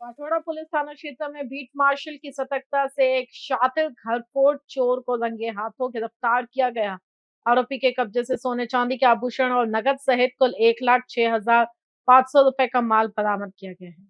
Patola police थाना क्षेत्र में बीट मार्शल की सतर्कता से एक शातिर घरफोड़ चोर को रंगे हाथों गिरफ्तार किया गया। आरोपी के कब्जे से सोने चांदी के आभूषण और नकद सहित कुल 1,06,500 रुपए का माल बरामद किया गया है।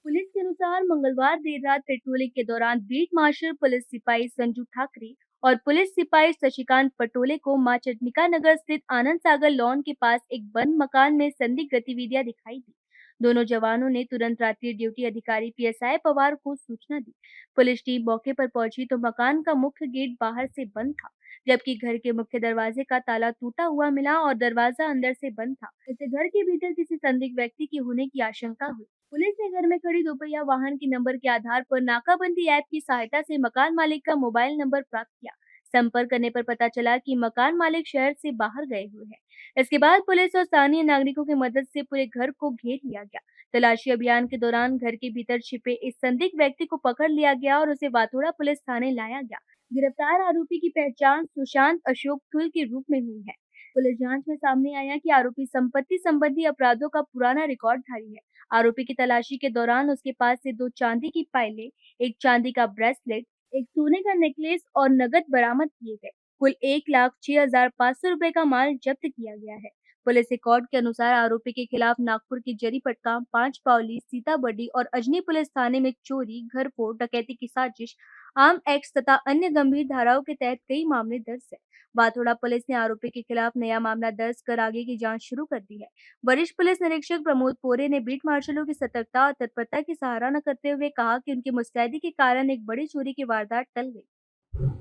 पुलिस के अनुसार मंगलवार देर रात पेट्रोलिंग के दौरान बीट मार्शल पुलिस सिपाही संजू ठाकरे और पुलिस सिपाही शशिकांत पटोले को मां चंडिका नगर स्थित आनंद सागर लॉन के पास एक बंद मकान में संदिग्ध गतिविधियां दिखाई दी। दोनों जवानों ने तुरंत रात्रि ड्यूटी अधिकारी पीएसआई पवार को सूचना दी। पुलिस टीम मौके पर पहुंची तो मकान का मुख्य गेट बाहर से बंद था, जबकि घर के मुख्य दरवाजे का ताला टूटा हुआ मिला और दरवाजा अंदर से बंद था। इससे घर के भीतर किसी संदिग्ध व्यक्ति के होने की आशंका हुई। पुलिस ने घर में खड़ी दोपहिया वाहन के नंबर के आधार पर नाकाबंदी ऐप की सहायता से मकान मालिक का मोबाइल नंबर प्राप्त किया। संपर्क करने पर पता चला कि मकान मालिक शहर से बाहर गए हुए हैं। इसके बाद पुलिस और स्थानीय नागरिकों की मदद से पूरे घर को घेर लिया गया। तलाशी अभियान के दौरान घर के भीतर छिपे इस संदिग्ध व्यक्ति को पकड़ लिया गया और उसे वाथोड़ा पुलिस थाने लाया गया। गिरफ्तार आरोपी की पहचान सुशांत अशोक थुल के रूप में हुई है। पुलिस जांच में सामने आया कि आरोपी संपत्ति संबंधी अपराधों का पुराना रिकॉर्ड-धारी है। आरोपी की तलाशी के दौरान उसके पास से 2 चांदी की पायलें, एक चांदी का ब्रेसलेट, एक सोने का नेकलेस और नकद बरामद किए गए। कुल 1,06,500 रुपए का माल जब्त किया गया है। पुलिस रिकॉर्ड के अनुसार आरोपी के खिलाफ नागपुर की जरीपटका, पांच पावली, सीताबर्डी और अजनी पुलिस थाने में चोरी, घरफोड़, डकैती की साजिश, आर्म एक्ट तथा अन्य गंभीर धाराओं के तहत कई मामले दर्ज है। वाथोड़ा पुलिस ने आरोपी के खिलाफ नया मामला दर्ज कर आगे की जांच शुरू कर दी है। वरिष्ठ पुलिस निरीक्षक प्रमोद पोरे ने बीट मार्शलों की सतर्कता और तत्परता की सराहना करते हुए कहा कि उनकी मुस्तैदी के कारण एक बड़ी चोरी की वारदात टल गई।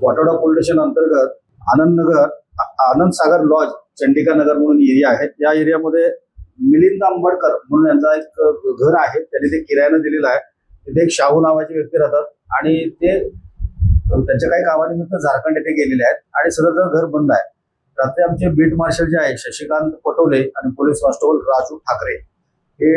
वाटोडा पोलीस स्टेशन अंतर्गत आनंद नगर आनंद सागर लॉज चंडिका नगर म्हणून एरिया आहे। या एरियामध्ये मिलिंद आंबडकर म्हणून यांचा एक घर आहे, त्यांनी ते किरायाने दिलेलं आहे। तिथे एक शाहू नावाचे व्यक्ती राहतात आणि ते त्यांच्या काही कामानिमित्त झारखंड येथे गेलेले आहेत आणि सदरचं घर बंद आहे। रात्री आमचे बीट मार्शल जे आहे शशिकांत पटोले आणि पोलीस कॉन्स्टेबल राजू ठाकरे हे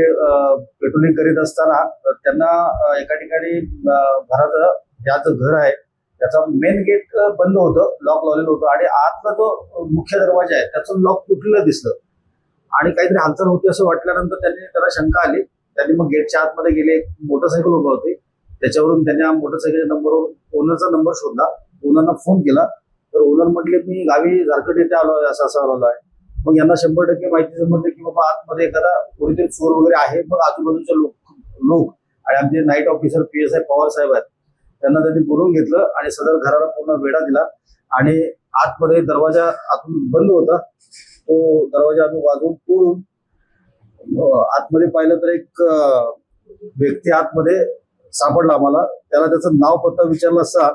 पेट्रोलिंग करीत असताना त्यांना एका ठिकाणी घराचं ज्याचं घर आहे त्याचा मेन गेट बंद होतं, लॉक लावलेलं होतं आणि आतला जो मुख्य दरवाजा आहे त्याचं लॉक तुटलेलं दिसलं आणि काहीतरी हालचाल होती असं वाटल्यानंतर त्याला शंका आली। त्यांनी मग गेटच्या आतमध्ये गेले, एक मोटरसायकल उभं होती, त्याच्यावरून त्यांनी मोटरसायकलच्या नंबरवरून ओनरचा नंबर शोधला, ओनरना फोन केला तर ओनर म्हटले मी गावी झारखंड येथे आलो आहे, असं आलो आहे। मग यांना 100% माहिती समजली की बाबा आतमध्ये एखादा कोणीतरी चोर वगैरे आहे। मग आजूबाजूचे लोक आणि आमचे नाईट ऑफिसर पीएसआय पवार साहेब आहेत, त्यांना त्यांनी बोलवून घेतलं आणि सदर घराला पूर्ण वेढा दिला आणि आतमध्ये दरवाजा आतून बंद होता, तो दरवाजा आम्ही वाजवून तोडून आतमध्ये पाहिलं तर एक व्यक्ती आतमध्ये सापडला आम्हाला। त्याला त्याचं नाव पत्ता विचारलं असता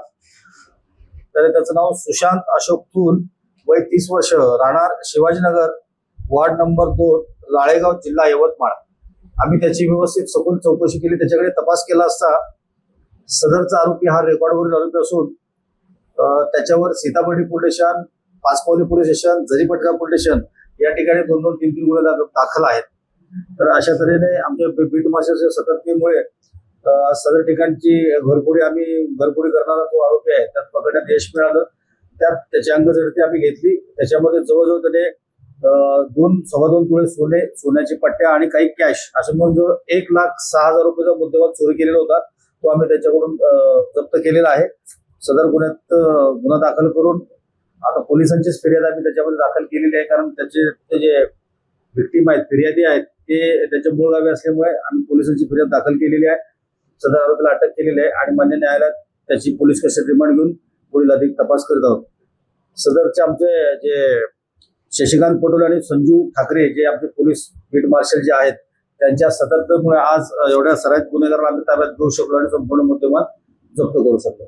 तर त्याचं नाव सुशांत अशोक थूल, वय 30 वर्ष, राहणार शिवाजीनगर, वार्ड नंबर 2, राळेगाव, जिल्हा यवतमाळ। आम्ही त्याची व्यवस्थित सखोल चौकशी केली, त्याच्याकडे तपास केला असता सदरचा आरोपी हा रेकॉर्डवरील आरोपी असून त्याच्यावर Sitabuldi police station, Pachpaoli police station, Jaripatka police station या ठिकाणी 2-2, 3-3 गुन्हे दाखल आहेत। तर अशा तऱ्हेने आमच्या बीट मार्शलच्या सतर्कतेमुळे सदर ठिकाणची घरफोडी करणारा तो आरोपी आहे त्यात पकडण्यात यश मिळालं। त्यात त्याची अंगझडती आम्ही घेतली, त्याच्यामध्ये जवळजवळ त्याने 2-2.25 तोळे सोन्याची पट्ट्या आणि काही कॅश असं म्हणून 1,06,000 रुपयाचा मुद्देमाल चोरी केलेला होता, तो आम्ही त्याच्याकडून जप्त केलेला आहे। सदर गुन्ह्यात गुन्हा दाखल करून आता पोलिसांचीच फिर्याद आम्ही त्याच्यामध्ये दाखल केलेली आहे, कारण ते जे विक्टीम आहेत, फिर्यादी आहेत, ते त्यांच्या मूळ गावी असल्यामुळे आम्ही पोलिसांची फिर्याद दाखल केलेली आहे। सदर आरोपीला अटक केलेली आहे आणि मान्य न्यायालयात त्याची पोलीस कस्टडी रिमांड घेऊन पुढील अधिक तपास करीत आहोत। सदरचे आमचे जे शशिकांत पटोले आणि संजू ठाकरे जे आमचे पोलीस बीट मार्शल जे आहेत त्यांच्या सतर्कतेमुळे आज एवढ्या सराईत गुन्हेगारांना आम्ही ताब्यात घेऊ शकलो आणि संपूर्ण मुद्देमाल जप्त करू शकलो।